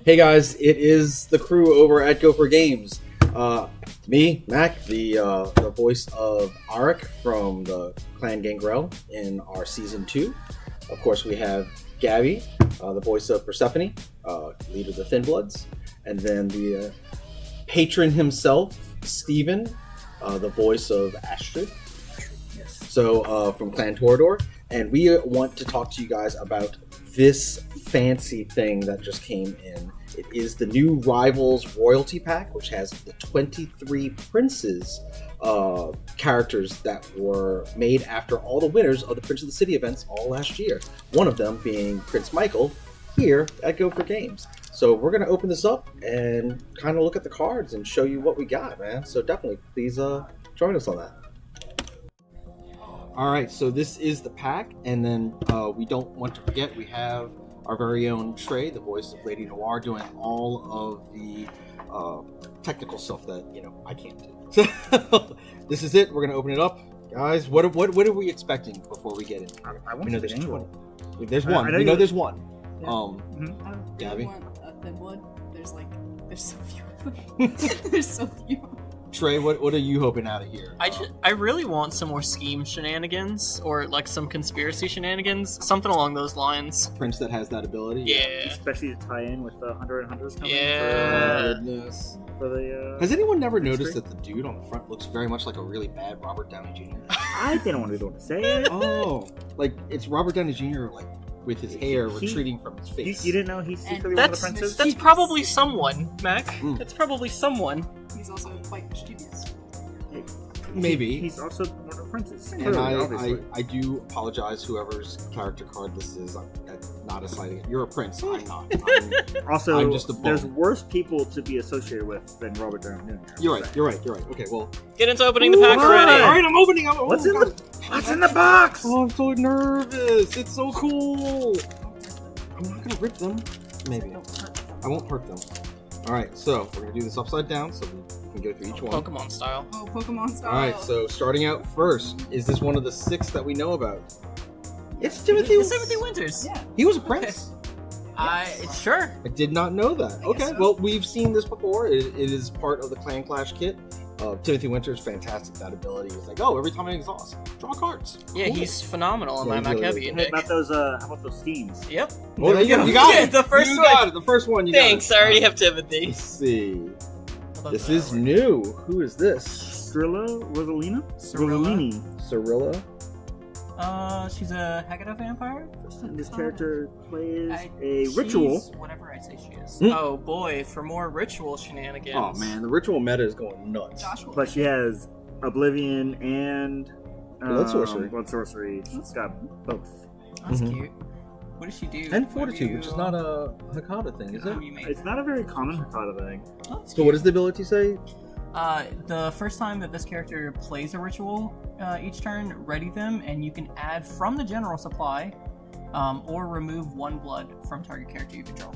Hey guys, it is the crew over at Gopher Games. Me, Mac, the voice of Arik from the Clan Gangrel in our Season 2. Of course, we have Gabby, the voice of Persephone, leader of the Thin Bloods. And then the patron himself, Steven, the voice of Astrid. Yes. So, from Clan Torador. And we want to talk to you guys about this fancy thing that just came in. It is the new Rivals Royalty Pack, which has the 23 Princes characters that were made after all the winners of the Prince of the City events all last year. One of them being Prince Michael here at Gopher Games. So we're going to open this up and kind of look at the cards and show you what we got, man. So definitely, please join us on that. All right, so this is the pack, and then we don't want to forget we have our very own Trey, the voice of Lady Noir, doing all of the technical stuff that I can't do. So this is it. We're gonna open it up, guys. What are we expecting before we get into it? I want to there's anyone. 20. There's one. We know there's one. Yeah. Gabby? Want a Thin Blood? There's so few of them. There's so few. Trey, what are you hoping out of here? I really want some more scheme shenanigans, or like some conspiracy shenanigans, something along those lines. Prince that has that ability. Yeah. Especially to tie in with the 100 and 100s coming Yeah. Goodness. for the Has anyone never noticed that the dude on the front looks very much like a really bad Robert Downey Jr.? I didn't want to be the one to say it. Oh, like it's Robert Downey Jr. like with his hair retreating from his face. You didn't know he's secretly one of the princes? That's probably someone, Mac. Mm. That's probably someone. He's also quite mischievous. Maybe. He's also one of the princes. And Clearly, obviously. I do apologize, whoever's character card this is. I'm not assigning it. You're a prince. I'm not. Also, I'm just a bum. there's worse people to be associated with than Robert Downey Jr. You're right. Okay, well. Get into opening the pack already. All right, I'm opening. What's in the box? Oh, I'm so nervous. It's so cool. I'm not gonna rip them. Maybe. I won't hurt them. All right, so we're gonna do this upside down so we can go through each one. Pokemon style. Oh, Pokemon style. All right, so starting out first, is this one of the 6 that we know about? It's Timothy. It's Timothy Winters. Yeah. He was a prince. Sure. I did not know that. I guess Okay, so. well, we've seen this before. It is part of the Clan Clash kit. Timothy Winters, fantastic. That ability is like, oh, every time I exhaust, draw cards. Yeah, Cool. he's phenomenal in Yeah, my he's Mac really, Heavy. really How Nick. about those schemes? Yep. Well, there you go. You got it. The first you one. got it. The first one. You Thanks. got I it. already have Timothy. Let's see. This is new. Who is this? Strilla Rosalina? Cirilla. Cirilla. She's a Haggadah vampire. This character plays a She's ritual. Whatever I say she is. Mm. Oh boy, for more ritual shenanigans. Oh man, the ritual meta is going nuts. Joshua. But she has Oblivion and Blood sorcery. Blood sorcery. She's got both. That's Mhm. cute. What does she do? And fortitude, which is not a Hakata thing, is it? It's not a very common Hakata thing. So what does the ability say? The first time that this character plays a ritual each turn, ready them, and you can add from the general supply or remove 1 blood from target character you control.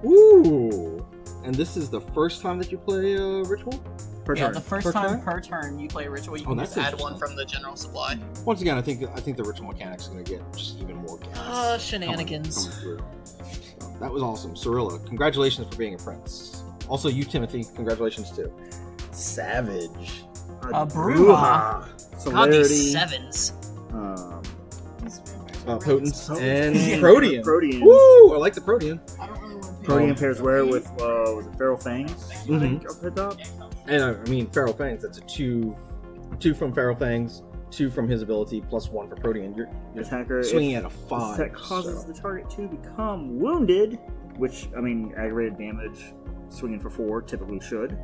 Ooh! And this is the first time that you play a ritual? Per Yeah, turn. the first Per time turn? per turn you play a ritual, you Oh, can that's just add 1 interesting. from the general supply. Once again, I think the ritual mechanics are going to get just even more gas. Shenanigans. Coming through. So, that was awesome. Cirilla, congratulations for being a prince. Also, you, Timothy, congratulations too. Savage. Bruja. God, Celerity. these sevens. These vampires are really Potence expensive. and Yeah. Protean. Protean. Woo! I like the Protean. I don't really want to pay. Protean pairs rare with was it Feral Fangs? I think up the top. And I mean, Feral Fangs, that's a 2 from Feral Fangs, 2 from his ability, plus 1 for Protean. You're Attacker. swinging if at a 5. That causes so. the target to become wounded, which I mean, aggravated damage. Swinging for 4 typically should.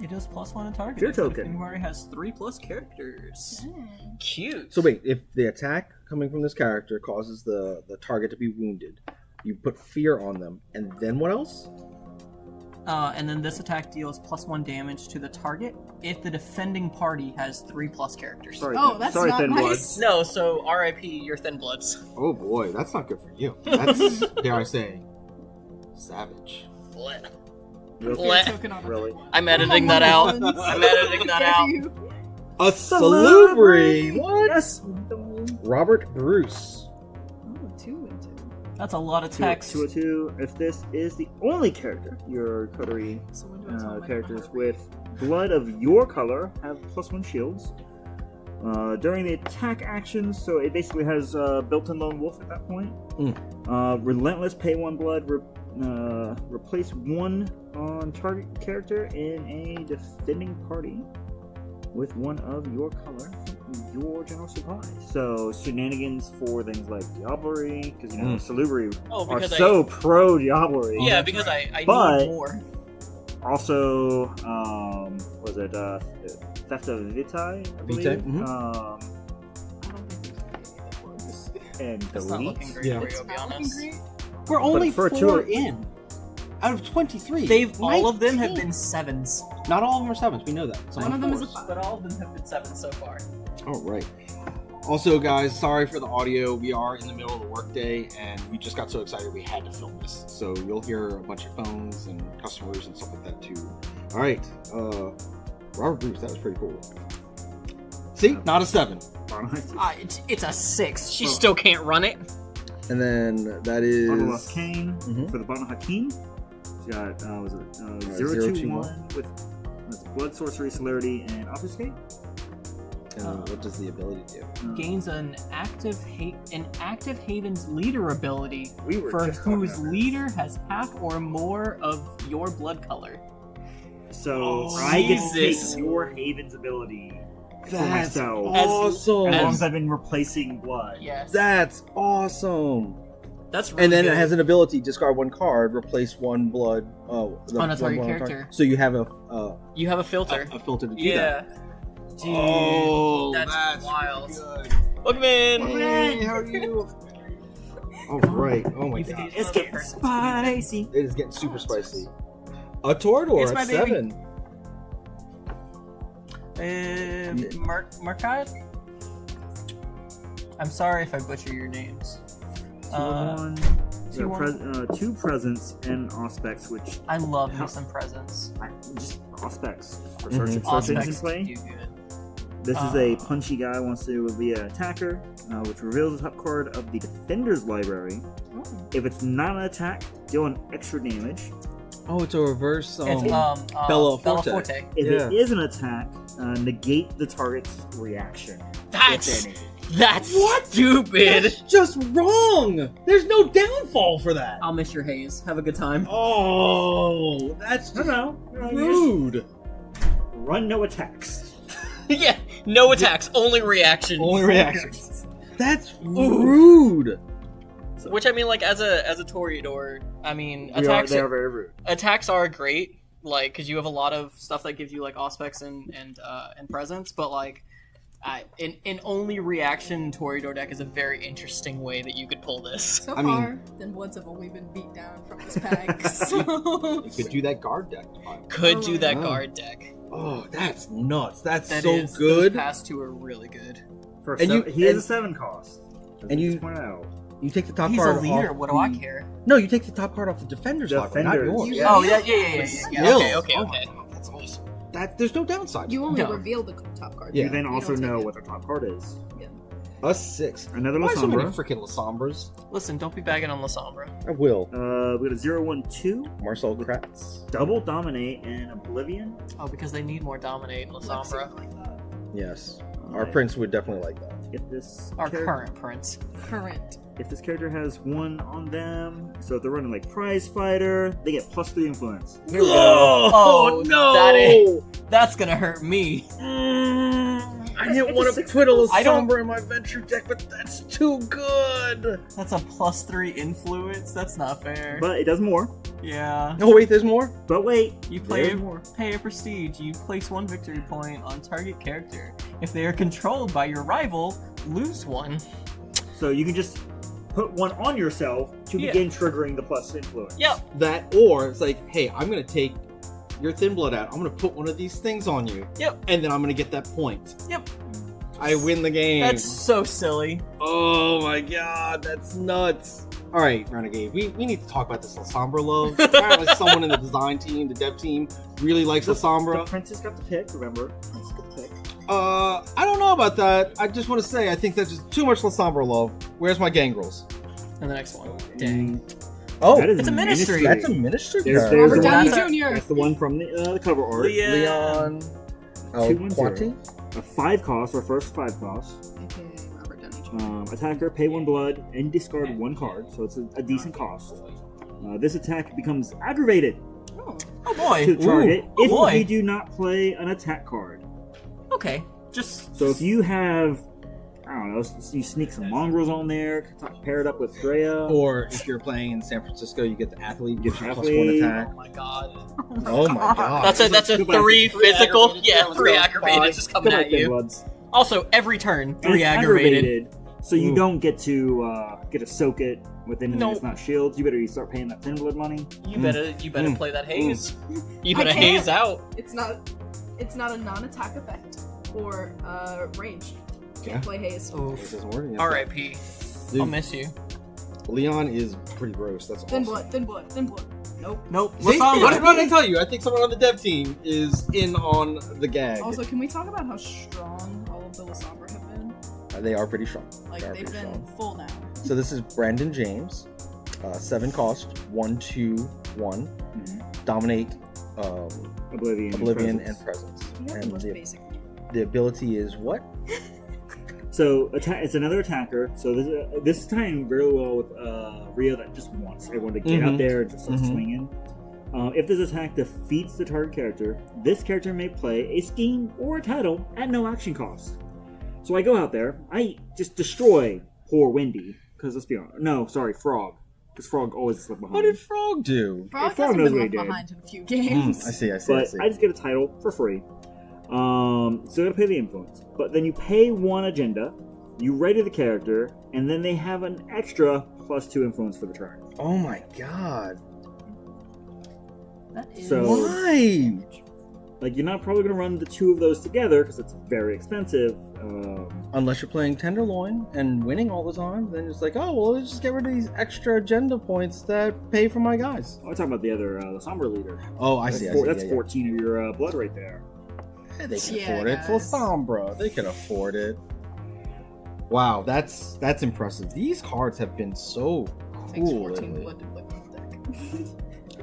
It does +1 in target. Fear If the token. Fenrir has 3+ characters. Cute. So wait, if the attack coming from this character causes the target to be wounded, you put fear on them, and then what else? And then this attack deals +1 damage to the target if the defending party has 3+ characters. Sorry, Oh, that's sorry, not Thin nice. Bloods. No, so RIP your Thin Bloods. Oh boy, that's not good for you. That's, dare I say, savage. Bleh. Really? Bleh. Token on Really? I'm editing that out. Once. I'm editing that out. A Salubri! What? Yes. Robert Bruce. Oh, 2 and 2. That's a lot of text. 202. If this is the only character your coterie So when do I tell my characters heart with blood of your color have +1 shields. During the attack actions, so it basically has built-in lone wolf at that point. Relentless, pay 1 blood, replace 1 on target character in a defending party with 1 of your color from your general supply. So shenanigans for things like Diablerie, because you know Salubri Oh, are because so pro Diablerie. Yeah, because I But- need more. Also, was it Theft of Vitae? I believe? Vitae, mhm. I don't think there's any that works. And That's not looking Delete. great Yeah. for It's you, to be not looking honest. great. We're only for 4 two- in out of 23. All of them have 19. been 7s. Not all of them are 7s. We know that. Some One are of them is a 4s. 5. But all of them have been 7s so far. All right. Also, guys, sorry for the audio. We are in the middle of the workday, and we just got so excited we had to film this. So you'll hear a bunch of phones and customers and stuff like that too. All right, Robert Bruce, that was pretty cool. See, not a 7. It's a 6. She still can't run it. And then that is Bottle Kane Mhm. for the Bottle Hakim. She's got was it 021 with Blood, Sorcery, Celerity, and Obfuscate. And what does the ability do? Gains an active Haven's leader ability We were for just talking whose about leader has half or more of your blood color. that. So Oh, I get to Jesus. take your Haven's ability for That's myself. awesome. As long as I've been replacing blood. Yes. That's awesome. That's really And then good. it has an ability: discard 1 card, replace 1 blood the On a one target blood on character. target. So you have a You have a filter. filter to do Yeah. that. Dude, Oh, that's wild. good. Welcome in. Hey, how are you? All right. Oh my You god. think It's getting spicy. It is getting super spicy. A Torador It's at my baby. 7. Markad? I'm sorry if I butcher your names. Uh, 2 presents and aspects, which I love How- me some presents. just aspects for Mhm. search engine Aspects play. do good. This is a punchy guy who wants to be an attacker, which reveals the top card of the Defender's Library. Oh. If it's not an attack, deal an extra damage. Oh, it's a reverse. It's Bella Bella Forte. Forte. If Yeah. it is an attack, negate the target's reaction. That's if any. that's What? stupid. That's just wrong. There's no downfall for that. I'll miss your haze. Have a good time. Oh, that's just No, you rude. just run no attacks. Yeah, no attacks, only reactions. Only reactions. That's rude. Which I mean, like as a Toreador, I mean, They are very rude. attacks are great, like because you have a lot of stuff that gives you like aspects and presents, but like an only reaction Toreador deck is a very interesting way that you could pull this. So I mean- far, then Woods have only been beat down from this pack. So You could do that guard deck. Could do that Oh. guard deck. Oh, that's nuts. That's That so is- good. Those past two are really good. For And you- he is a and- 7 cost. as and we you- just pointed out. You take the top He's card a leader. off. What do I the- care? No, you take the top card off the defender's library, not Defenders. yours. You- Oh yeah. Okay, Still. okay. Oh my God, that's awesome. That there's no downside. you only No. reveal the top card. Yeah. You then You also don't take know it. what the top card is. A 6. Another Why so many Lasombra. freaking Lasombras? Listen, don't be bagging on Lasombra. I will. We got a 0-1-2, Marcel Kratz. Double Dominate, and Oblivion. Oh, because they need more dominate in Lasombra. Like that. Yes. Our prince would definitely like that. If this Our char- current prince. Current. If this character has 1 on them, so if they're running like Prize Fighter, they get +3 influence. Oh, no! That's gonna hurt me. I didn't want to put a I don't- Lasombra in my venture deck, but that's too good. That's a +3 influence. That's not fair. But it does more. yeah. No, wait, there's more. But wait, You play there's more. pay a prestige. You place 1 victory point on target character. If they are controlled by your rival, lose 1. So you can just put 1 on yourself to Yeah. begin triggering the plus influence. Yep. That, or it's like, hey, I'm gonna take your thin blood out. I'm gonna put one of these things on you. Yep. And then I'm gonna get that point. Yep. I win the game. That's so silly. Oh my god, that's nuts. All right, Renegade, we need to talk about this Lasombra love. Apparently, someone in the design team, the dev team, really likes The Lasombra. princess got the pick, remember? Princess got the pick. I don't know about that. I just want to say, I think that's just too much Lasombra love. Where's my Gangrels? And the next one. Dang. Oh, That is It's a ministry. that's a ministry There's card. the Robert one, Downey Jr. that's the one from the cover art. Leon. Oh, 2-1-0. Quanti? A 5 cost, or first 5 cost. AKA Robert Downey Jr. Attacker, pay 1 blood, and discard 1 card, so it's a decent cost. This attack becomes aggravated Oh. Oh boy. to the target Oh, if boy. you do not play an attack card. Okay. Just So if you have, I don't know, you sneak some mongrels on there, pair it up with Drea. Or if you're playing in San Francisco, you get the athlete, Get gives the you athlete. +1 attack. Oh my god. Oh my god. That's a Goodbye. 3 physical. aggravated. Yeah, Let's 3 go. aggravated just coming Goodbye, at Big you. Bloods. Also, every turn, And 3 it's aggravated. so you Ooh. don't get to soak it with anything Nope. that's not shields. You better start paying that 10 blood money. You better Mm. play that haze. You I better can't. haze out. It's not a non-attack effect or ranged. Yeah. Can't play haze. It doesn't work against R.I.P. Dude, I'll miss you. Leon is pretty gross. That's Thin awesome. blood, thin blood, thin blood. Nope. nope. See, Lasombra. what did I tell you? I think someone on the dev team is in on the gag. Also, can we talk about how strong all of the Lasombra have been? They are pretty strong. Like, They are they've pretty been strong. full now. So this is Brandon James, 7 cost, 1/2/1, dominate, Oblivion. Oblivion, Presence. and Presence. You have the And most the, basic. the ability is what? So it's another attacker. So this is tying very well with Rio that just wants everyone to get out Mhm. there and just start Mhm. swinging. If this attack defeats the target character, this character may play a scheme or a title at no action cost. So I go out there, I just destroy poor Wendy. Because let's be honest, no, sorry, Frog. Because Frog always slipped behind. What did Frog do? Frog Frog hasn't knows been what he left did. behind in a few games. I see. But see. I just get a title for free. So I pay the influence. But then you pay 1 agenda, you ready the character, and then they have an extra +2 influence for the turn. Oh my god. That is So- Why? Like, you're not probably going to run the 2 of those together because it's very expensive. Unless you're playing Tenderloin and winning all the time, then it's like, oh, well, let's just get rid of these extra agenda points that pay for my guys. I'm talking about the other, the Sombra leader. Oh, I see. That's 14 of your blood right there. Yeah, they can Yeah, afford it. For guys. Sombra, they can afford it. Wow, that's impressive. These cards have been so Takes cool 14 lately. blood to play with the deck.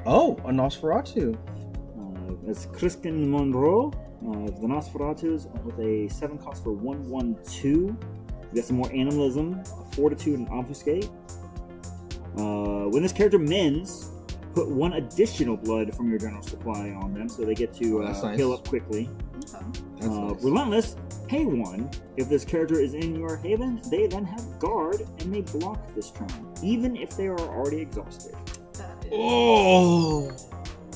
Oh, a Nosferatu. It's Kristen Monroe, the Nosferatus, with a 7 cost for 1/1/2. We got some more animalism, fortitude, and obfuscate. When this character mends, put 1 additional blood from your general supply on them, so they get to That's nice. heal up quickly. Okay. That's nice. Relentless, pay 1. If this character is in your haven, they then have guard and they block this turn, even if they are already exhausted. That is. Oh.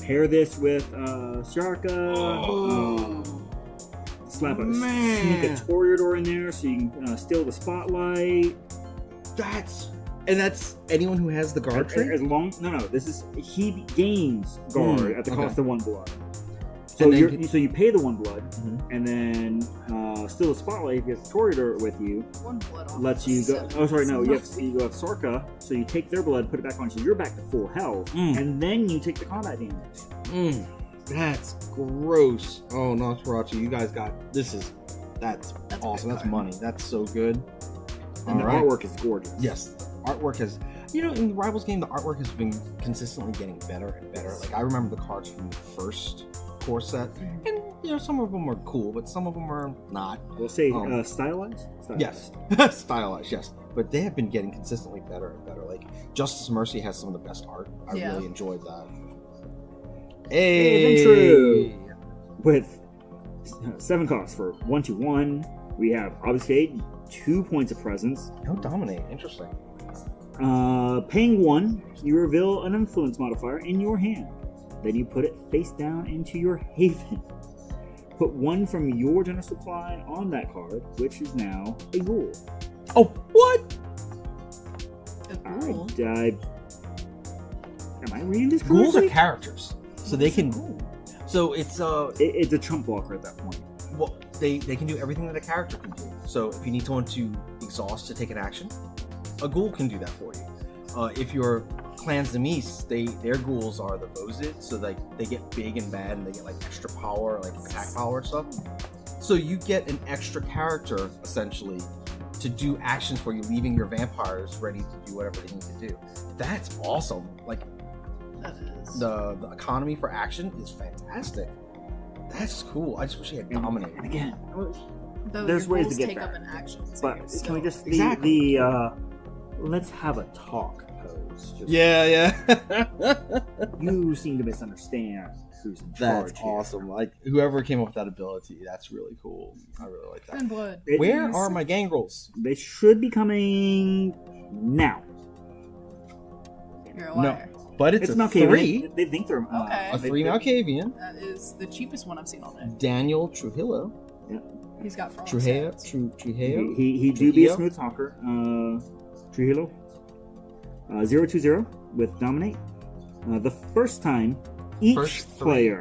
Pair this with Sharka. Slap a sneak a Toreador in there so you can steal the spotlight. That's anyone who has the guard As trait. long this is he gains guard at the okay. cost of 1 blood. So And then so you pay the 1 blood, Mhm. and then steal the spotlight if you have the Toreador with you. 1 blood off. Lets of you go. 7. Oh, sorry, no. You That's have Sorka, so you take their blood, put it back on, so you're back to full health, Mm. and then you take the combat damage. That's gross. Oh, Nosferatu, you guys got this. That's That's a awesome. good That's card. money. That's so good. And the Alright. artwork is gorgeous. Yes, artwork has. In the Rivals game, the artwork has been consistently getting better and better. Like I remember the cards from the first core set, and some of them are cool, but some of them are not. We'll say Stylized. stylized. Yes, stylized. Yes, but they have been getting consistently better and better. Like Justice Mercy has some of the best art. I Yeah. really enjoyed that. Hey, true. With 7 costs for 1/1, we have Obfuscate, 2 points of presence. No dominate. Interesting. Paying 1, you reveal an influence modifier in your hand. Then you put it face down into your haven. Put 1 from your general supply on that card, which is now a ghoul. Oh, what? A ghoul. Am I reading this correctly? Ghouls are characters, so they can. So it's It's a chump blocker at that point. well, they can do everything that a character can do. So if you need someone to exhaust to take an action, a ghoul can do that for you. If your Clans Demise, their ghouls are the Vozid, so like they get big and bad and they get like extra power, like attack power and stuff. So you get an extra character essentially to do actions for you, leaving your vampires ready to do whatever they need to do. That's awesome. Like That is. the economy for action is fantastic. That's cool. I just wish he had dominate. And again, Though There's your ways to goals get take there. up an action. So but you're can we still- just Exactly. let's have a talk pose? Just, Yeah. You seem to misunderstand who's in charge. That's here. awesome. Like whoever came up with that ability, that's really cool. I really like that. And blood. It Where is- are my gangrels? They should be coming now. You're a No. liar. But it's, It's a not Malkavian. 3. They think they're Okay. A 3 Malkavian. That is the cheapest one I've seen all day. Daniel Trujillo. He's got frogs. Trujillo. He, Trujillo. he do be a Trujillo? smooth talker. Trujillo. 020 with Dominate. The first time First three.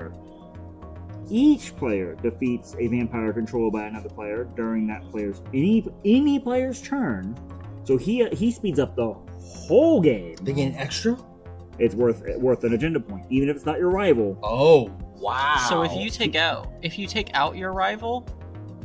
each player defeats a vampire controlled by another player during that player's any player's turn. So he speeds up the whole game. They gain extra? It's worth an agenda point, even if it's not your rival. Oh, wow. So if you take out your rival,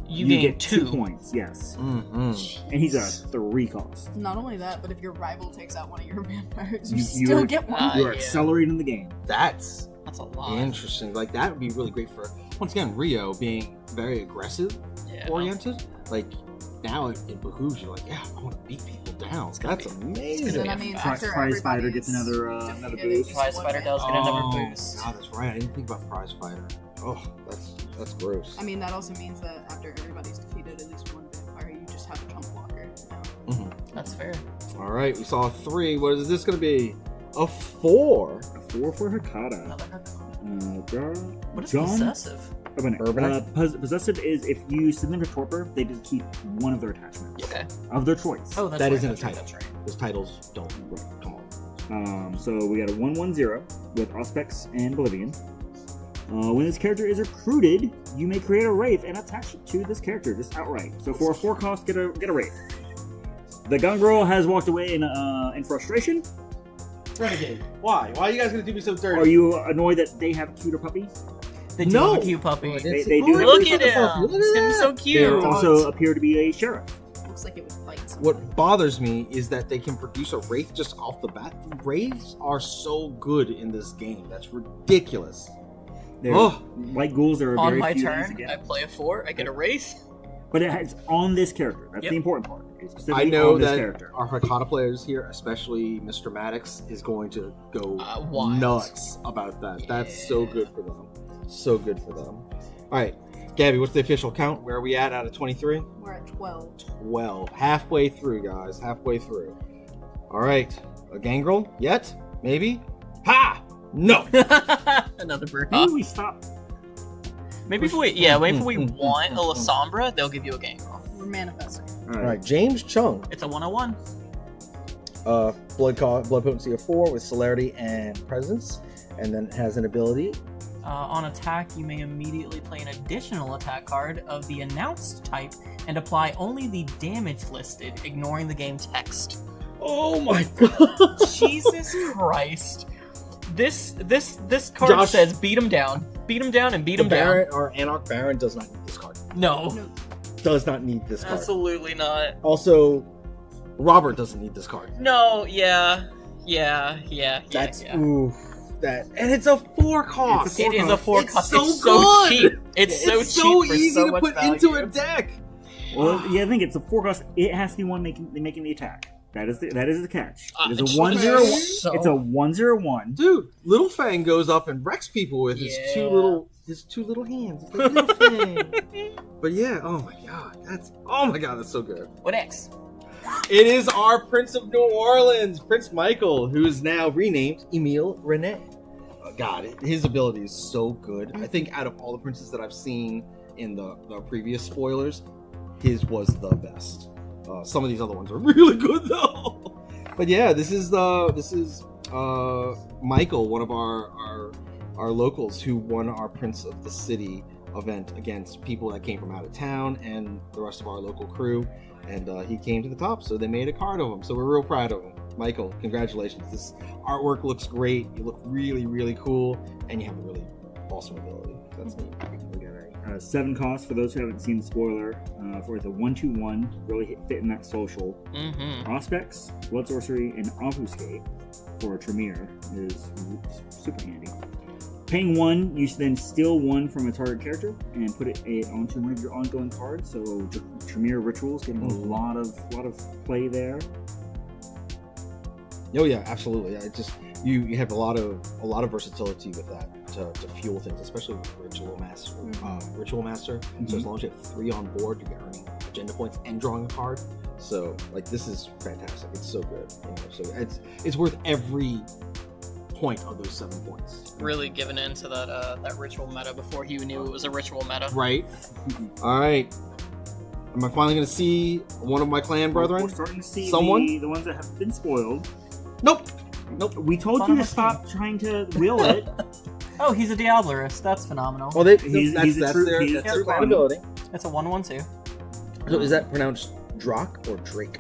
you gain get 2 points. Yes, Mm-hmm. and he's a 3 cost. Not only that, but if your rival takes out one of your vampires, you, You- still you're- get one. You are yeah. accelerating the game. That's That's a lot. interesting. Like, that would be really great for, once again, Rio being very aggressive Yeah. oriented. Like, now it behooves you, like, yeah, I want to beat people down. That's And amazing. then that means Pri- after Prize Fighter everybody gets is another defeated, boost. it's Prize one Fighter does vampire. get another Oh, boost. God, that's right. I didn't think about Prize Fighter. Oh, that's gross. I mean, that also means that after everybody's defeated at least one vampire, you just have a jump blocker. now. Mhm. That's fair. All right, we saw a 3. What is this going to be? A 4. A 4 for Hakata. Another What What is possessive? Urbanite? Possessive is if you submit a torpor, they just keep one of their attachments Okay. of their choice. Oh, that's That right, isn't a that's right, title. That's right. Those titles don't. Come on. So we got a 1/10 with Auspex and Bolivian. When this character is recruited, you may create a wraith and attach it to this character just outright. So for a 4 cost, get a wraith. The Gangrel has walked away in frustration. Renegade. Why? Why are you guys going to do me so dirty? Are you annoyed that they have a cuter puppy? They do No! have a cute puppy. They do have Look a at cuter him. puppy. It's getting so They cute. also appear to be a sheriff. Looks like it would fight. What bothers me is that they can produce a Wraith just off the bat. Wraiths are so good in this game. That's ridiculous. They're, Oh. White ghouls are On very my few things turn, to I get. play a 4. I get a wraith. But it's on this character. That's Yep. the important part. It's I specifically know on this that character. our Hakata players here, especially Mr. Maddox, is going to go Wild. nuts about that. That's so good for them. So good for them. All right, Gabby, what's the official count? Where are we at out of 23? We're at 12. 12. Halfway through, guys. Halfway through. All right. A Gangrel? Yet? Maybe? Ha! No! Another brew. Maybe we stop. Maybe if we want a Lasombra, they'll give you a Gangrel. We're manifesting. All right, James Chung. It's a 101. Blood potency of 4 with celerity and presence, and then it has an ability. On attack, you may immediately play an additional attack card of the announced type and apply only the damage listed, ignoring the game text. Oh my god! Jesus Christ! This card Josh- says beat him down, and beat him down. Baron or Anarch Baron does not need this card. No, No, Does not need this card. absolutely not. Also, Robert doesn't need this card. No, yeah. That's yeah. ooh, that, and it's a 4 cost. It is a 4 It's cost. so It's so good. cheap. It's so cheap for easy so to much put value. into a deck. Well, yeah, I think it's a 4 cost. It has to be one making the attack. That is the catch. It is it's a 1/01. so- It's a 1/01. Dude, Little Fang goes up and wrecks people with his Yeah. two little hands. It's like Little Fang. But yeah, oh my god, that's so good. What X? It is our Prince of New Orleans, Prince Michael, who is now renamed Emile Rene. God, his ability is so good. I think out of all the princes that I've seen in the previous spoilers, his was the best. Some of these other ones are really good though. But yeah, this is Michael, one of our locals who won our Prince of the City event against people that came from out of town and the rest of our local crew. And he came to the top, so they made a card of him. So we're real proud of him. Michael, congratulations. This artwork looks great. You look really, really cool, and you have a really awesome ability. That's neat. 7 costs for those who haven't seen the spoiler. For the 1/2/1, really fit in that social. Mm-hmm. Auspex, Blood Sorcery, and Obfuscate for Tremere is super handy. Paying 1, you then steal 1 from a target character and put it onto one of your ongoing cards. So Tremere Rituals getting a lot of play there. Oh yeah, absolutely. Yeah, it just you have a lot of versatility with that to fuel things, especially with Ritual Master. So as long as you have 3 on board, you're earning agenda points and drawing a card. So like this is fantastic. It's so good. So it's worth every point of those 7 points. Really giving into that ritual meta before he knew it was a ritual meta. Right. All right. Am I finally going to see one of my clan brethren? We're starting to see Someone? the ones that have been spoiled. Nope. We told you to stop trying to will it. Oh, he's a Diablerist. That's phenomenal. Well, He's that's a true- their he's a true clan clan. ability. It's a 1/1/2. So is that pronounced Drock or Drake?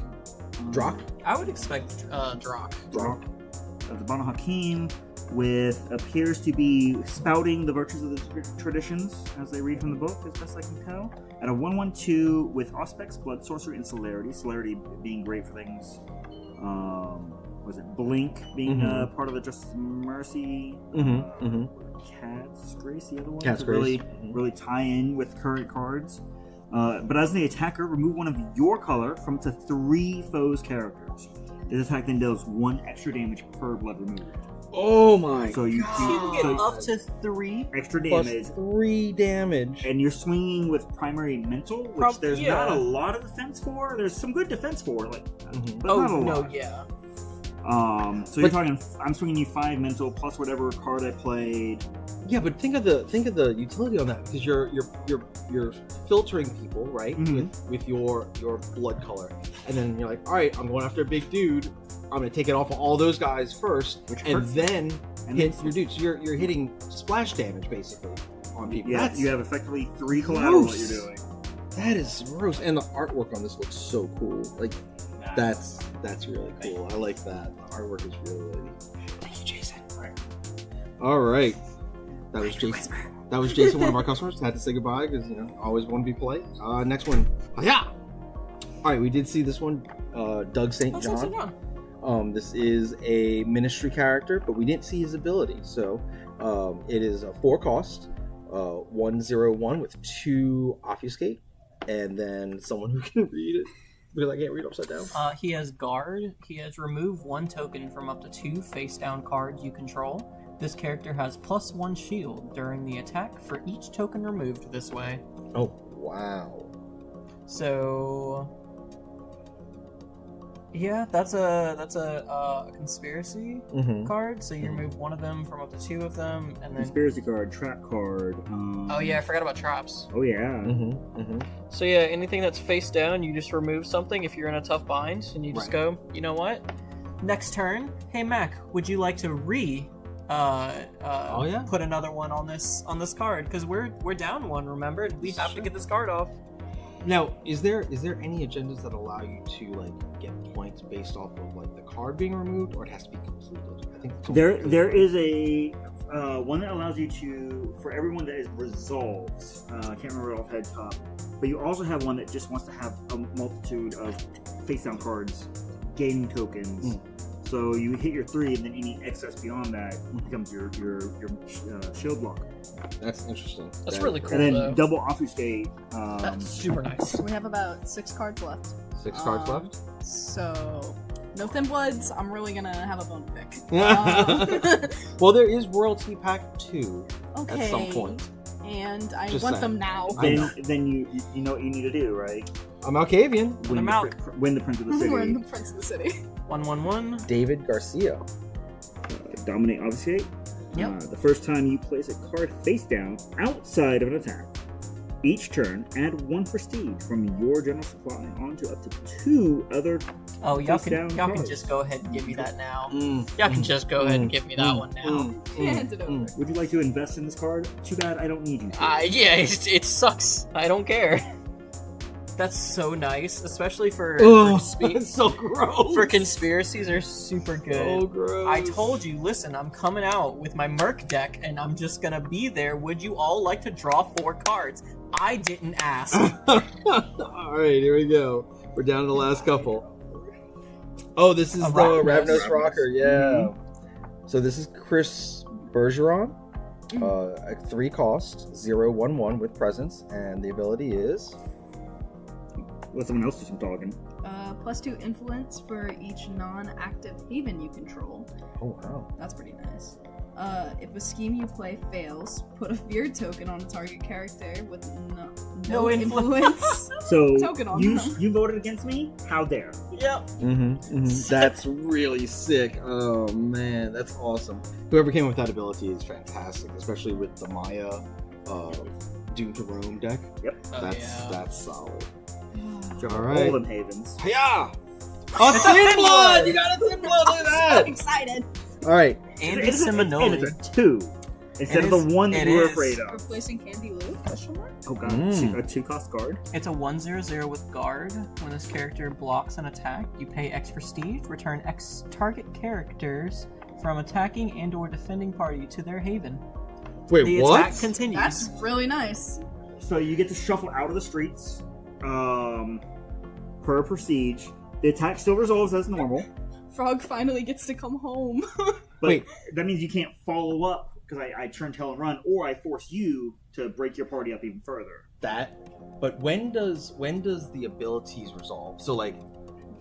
Drock? I would expect Drock. Drock. The Banu Hakim with appears to be spouting the virtues of the traditions as they read from the book, as best I can tell. At a 1/1/2 with Auspex, Blood Sorcery, and Celerity. Celerity being great for things. Was it Blink being part of the Justice and Mercy? Cat's Grace, the other one. Cat's to really, Grace. really tie in with current cards. But as the attacker, remove one of your color from up to 3 foes' characters. This attack then deals 1 extra damage per blood removed. Oh my! So you You can get so up to 3. extra Plus damage, 3 damage. and you're swinging with primary mental, which there's yeah. not a lot of defense for. There's some good defense for, like, but Oh not a no, lot. yeah. So you're talking. I'm swinging you 5 mental plus whatever card I played. Yeah, but think of the utility on that, because you're filtering people, right? Mhm. With your blood color, and then you're like, all right, I'm going after a big dude. I'm gonna take it off of all those guys first, Which and hurts then And hit then- your dude. So you're hitting splash damage basically on people. Yeah, That's, you have effectively 3 collateral what gross. you're doing. that is gross, and the artwork on this looks so cool. Like that's really cool. I like that. The artwork is really. Thank you, Jason. All right. That was Jason. That was Jason, one of our customers. Had to say goodbye because always want to be polite. Next one. Yeah. All right, we did see this one. Doug St. John. This is a ministry character, but we didn't see his ability. So it is a 4 cost, 1/0/1 with 2 obfuscate, and then someone who can read it because I can't read upside down. He has guard. He has remove 1 token from up to 2 face down cards you control. This character has +1 shield during the attack for each token removed this way. Oh wow! So yeah, that's a conspiracy card. So you remove 1 of them from up to 2 of them, and then Conspiracy card, trap card. Oh yeah, I forgot about traps. Oh yeah. So yeah, anything that's face down, you just remove something if you're in a tough bind, and you just go, you know what? next turn, hey Mac, would you like to put another one on this card? Because we're down 1, remember? And we have to get this card off. Now, is there any agendas that allow you to like get points based off of like the card being removed, or it has to be completed? I think There is a one that allows you to, for everyone that is resolved. I can't remember it off head top, but you also have one that just wants to have a multitude of face down cards, gaining tokens. So you hit your 3, and then any excess beyond that becomes your shield block. That's interesting. That's really cool. And then though. double obfuscate. That's super nice. We have about 6 cards left. 6 cards left. So, no Thin Bloods. I'm really gonna have a bone to pick. Well, there is Royalty Pack 2 Okay. at some point. And I Just want saying. them now. Then you know what you need to do, right? I'm Alcavian. Win I'm the, out. win the Prince of the City. We're in the Prince of the City. 1/1/1. David Garcia. Dominate obfuscate. Yep. The first time you place a card face down outside of an attack, each turn add 1 prestige from your general supply onto up to 2 other. Oh, y'all Face can down cards. just go ahead and give me that now. Y'all can just go ahead and give me that one now. Hand it over. Would you like to invest in this card? Too bad I don't need you to. Yeah, it sucks. I don't care. That's so nice, especially for Oh, for, it's so gross. for conspiracies are super good. So gross. I told you, listen, I'm coming out with my Merc deck and I'm just gonna be there. Would you all like to draw 4 cards? I didn't ask. All right, here we go. We're down to the last couple. Oh, this is A the Ravnos. Ravnos Rocker, yeah. So this is Chris Bergeron. 3 cost, 0/1/1 with presence, and the ability is. Let someone else do some talking. +2 influence for each non-active haven you control. Oh wow. That's pretty nice. If a scheme you play fails, put a fear token on a target character with no influence. So Token on you them. you voted against me? How dare? Yep. That's really sick. Oh man, that's awesome. Whoever came up with that ability is fantastic, especially with the Maya Doom to Roam deck. Oh, That's solid. Draw All right. all them havens. Yeah. Oh, Thin Blood! You got a Thin Blood! Look at So that! excited. All right. Andy It's a Simonoli. 2 instead of the is- 1 that it you were is. afraid of. Replacing Candy Lou? Question mark? Oh god, Mm. a 2-cost guard. It's a 1/0/0 with guard. When this character blocks an attack, you pay X prestige, return X target characters from attacking and/or defending party to their haven. Wait, The what? attack continues. That's really nice. So you get to shuffle out of the streets. Per prestige. The attack still resolves as normal. Frog finally gets to come home. But Wait. that means you can't follow up because I turn tail and run, or I force you to break your party up even further. But when does the abilities resolve? So like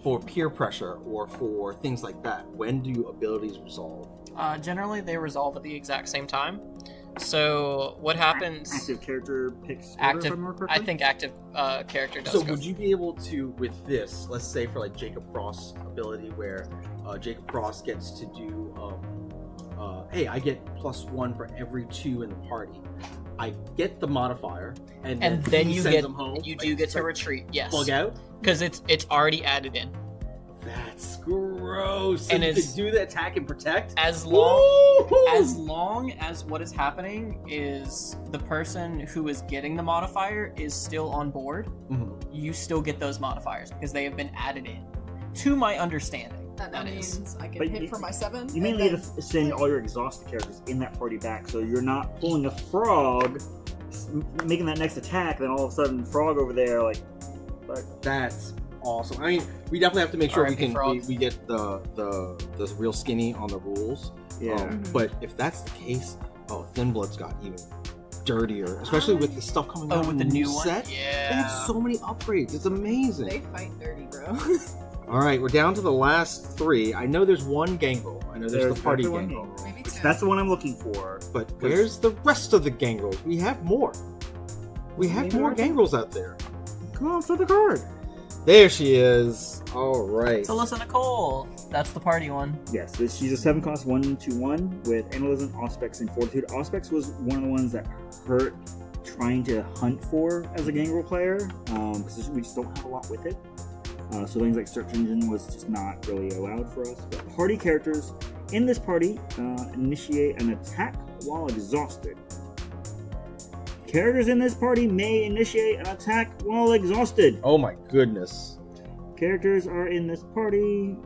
for peer pressure or for things like that, when do abilities resolve? Generally, they resolve at the exact same time. So what happens? Active character picks. order, if Active. I remember correctly? I think active character does. So go would you be able to, with this, let's say for like Jacob Frost's ability, where Jacob Frost gets to do, hey, I get +1 for every 2 in the party. I get the modifier, and then he you sends get them home. you Like, do get to like, retreat. Yes, Bug out. because it's already added in. That's gross. And you it's- can do the attack and protect. As long Woo! as what is happening is the person who is getting the modifier is still on board, Mhm. you still get those modifiers because they have been added in. To my understanding, That that is. means I can But hit you- for my 7. You mainly have to send all your exhausted characters in that party back, so you're not pulling a frog, making that next attack, then all of a sudden frog over there, like That's awesome. I mean, we definitely have to make sure we R.I.P. can Frog. we get the real skinny on the rules. yeah. But if that's the case, Thin Blood's got even dirtier, especially with the stuff coming out with in the new one, set. They yeah. have so many upgrades. It's amazing. They fight dirty, bro. All right, we're down to the last 3. I know there's one Gangrel. I know there's the party definitely one Gangrel. Maybe 2. That's the one I'm looking for. But where's the rest of the Gangrels? We have more. We have more Gangrels out there. Come on, flip the card. There she is. All right. So listen, Nicole. That's the party one. Yes, she's a 7-cost 1/1 with Analysm, Auspex, and Fortitude. Auspex was one of the ones that hurt trying to hunt for as a Gangrel player because we just don't have a lot with it. So things like Search Engine was just not really allowed for us. But party characters in this party initiate an attack while exhausted. Characters in this party may initiate an attack while exhausted. Oh my goodness. Characters are in this party.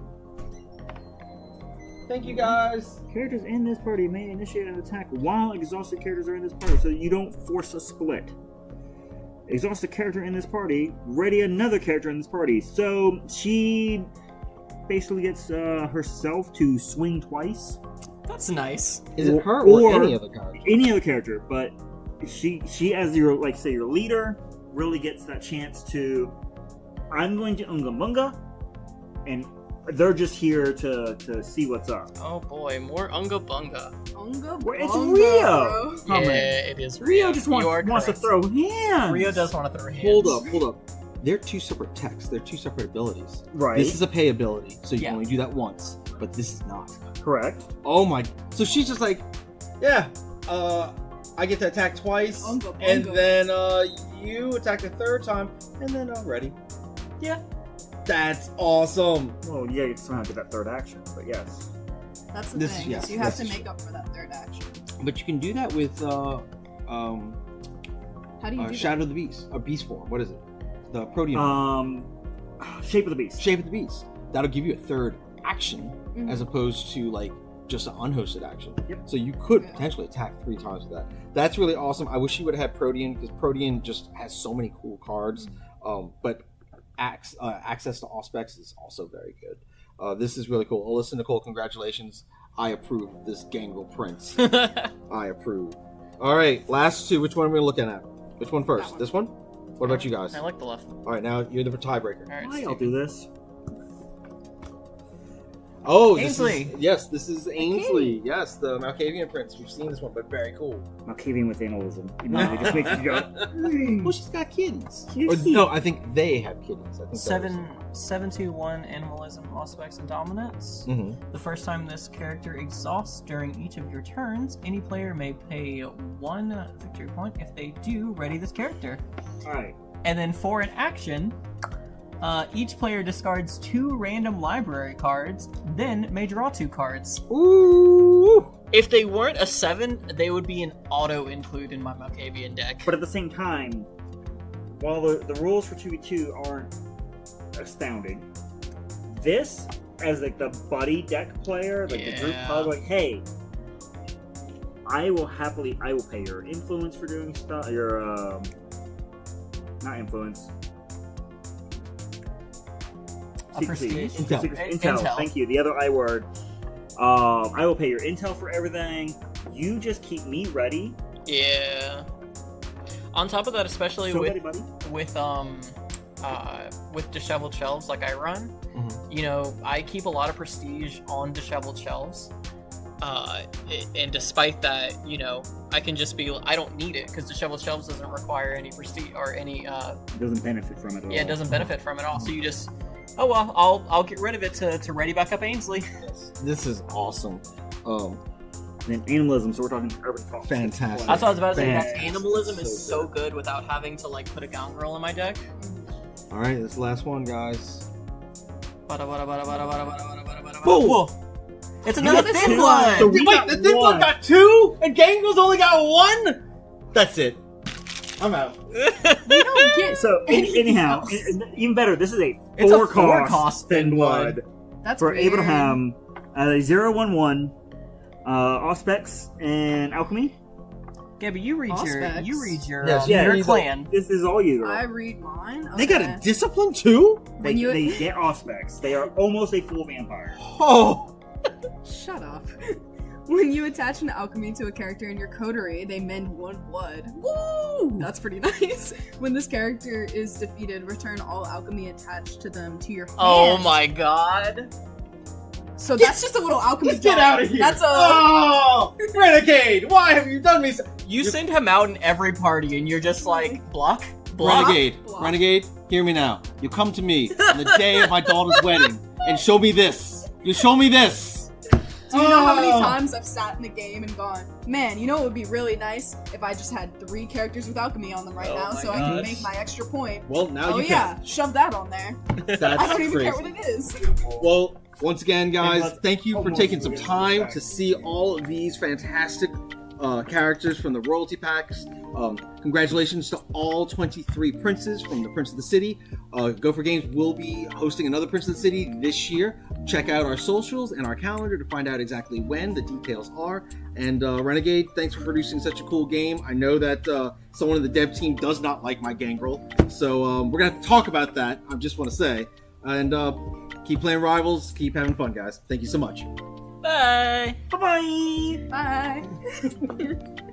Thank you guys. Characters in this party may initiate an attack while exhausted characters are in this party, so you don't force a split. Exhausted character in this party, ready another character in this party. So she basically gets herself to swing twice. That's nice. Is it her or, Or- any other character? Any other character, but she as your, like, say, your leader, really gets that chance to, I'm going to Unga Munga, and they're just here to see what's up. Oh boy, more Unga Bunga. Unga Well, it's bunga, Rio. bro. Oh, Yeah, man. it is. Rio just You are wants to correct. throw hands. Rio does want to throw hands. Hold up. They're 2 separate texts. They're 2 separate abilities. Right. This is a pay ability, so you Yeah. can only do that once. But this is not. Correct. Oh my! So she's just like, yeah. I get to attack twice, Unga and bunga. then you attack the 3rd time, and then I'm ready. Yeah. That's awesome. Well, yeah, you somehow get that third action, but yes. That's the This- thing. yes, is you have this to is make up for that third action. But you can do that with How do you do Shadow of the Beast, a beast form. What is it? the Protean. Shape of the Beast. Shape of the Beast. That'll give you a third action as opposed to like just an unhosted action. Yep. So you could potentially attack 3 times with that. That's really awesome. I wish you would have had Protean because Protean just has so many cool cards. But access to Auspex is also very good. This is really cool. Alyssa Nicole, congratulations. I approve of this Gangrel Prince. I approve. All right, last 2. Which one are we looking at? Which one first? This one? What about you guys? I like the left. All right, now you're the tiebreaker. All right, I'll Steve. do this. Oh, Ainsley. This is Ainsley. Yes, the Malkavian Prince. We've seen this one, but very cool. Malkavian with animalism. It just makes you go. Well, she's got kitties. Kitties. Or, no, I think they have kitties. I think 7/2/1 animalism, aspects, and dominance. Mm-hmm. The first time this character exhausts during each of your turns, any player may pay 1 victory point. If they do, ready this character. Alright. And then for an action, each player discards 2 random library cards, then may draw 2 cards. Ooh. If they weren't a 7, they would be an auto include in my Malkavian deck. But at the same time, while the rules for 2v2 aren't astounding, this, as like the buddy deck player, like the group hug, like, hey, I will pay your influence for doing stuff, your, not influence. Prestige? Intel. Thank you. The other I word. I will pay your intel for everything. You just keep me ready. Yeah. On top of that, especially So with ready, buddy. with disheveled shelves like I run, you know, I keep a lot of prestige on disheveled shelves. And despite that, you know, I can just be, I don't need it because disheveled shelves doesn't require any prestige or any. Doesn't benefit from it at all. Yeah, it doesn't benefit from it all. So you just, oh well, I'll get rid of it to ready back up Ainsley. This is awesome. And then animalism, so we're talking urban fox. Fantastic. That's what I was about to say. That Fantastic. animalism is So so good without having to like put a Gangrel in my deck. All right, this is the last one, guys. Whoa! It's another got thin two. blood! So we Wait, got the thin one. one got 2, and Gangrel's only got 1. That's it. I'm out. You don't get So anyhow, else. even better. This is a It's a 4 4-cost thin blood That's for weird. Abraham. A 0/1/1, Auspex and Alchemy. Gabby, you read Auspex. Yes, your you clan. This is all you. Girl. I read mine. They got a Okay. discipline too? They, When you- they get Auspex. They are almost a full vampire. Oh. Shut up. When you attach an alchemy to a character in your coterie, they mend 1 blood. Woo! That's pretty nice. When this character is defeated, return all alchemy attached to them to your hand. Oh my god. So that's just a little alchemy. Get die. out of here. That's a. Oh, Renegade! Why have you done me so? You send him out in every party and you're just like, block? Renegade, Block. Renegade, hear me now. You come to me on the day of my daughter's wedding and show me this. You show me this. Do you know how many Oh. times I've sat in the game and gone, man, you know it would be really nice if I just had 3 characters with alchemy on them right Oh now my so I can gosh. make my extra point. Well, now Oh you yeah, shove that on there. can. That's I don't even crazy. care what it is. Well, once again, guys, let's thank you for almost taking some get time back. to see all of these fantastic characters from the royalty packs. Congratulations to all 23 princes from the Prince of the City. Gopher Games will be hosting another Prince of the City this year. Check out our socials and our calendar to find out exactly when the details are. And Renegade, thanks for producing such a cool game. I know that someone in the dev team does not like my Gangrel, so we're going to have to talk about that, I just want to say. And keep playing Rivals, keep having fun, guys. Thank you so much. Bye. Bye bye. Bye.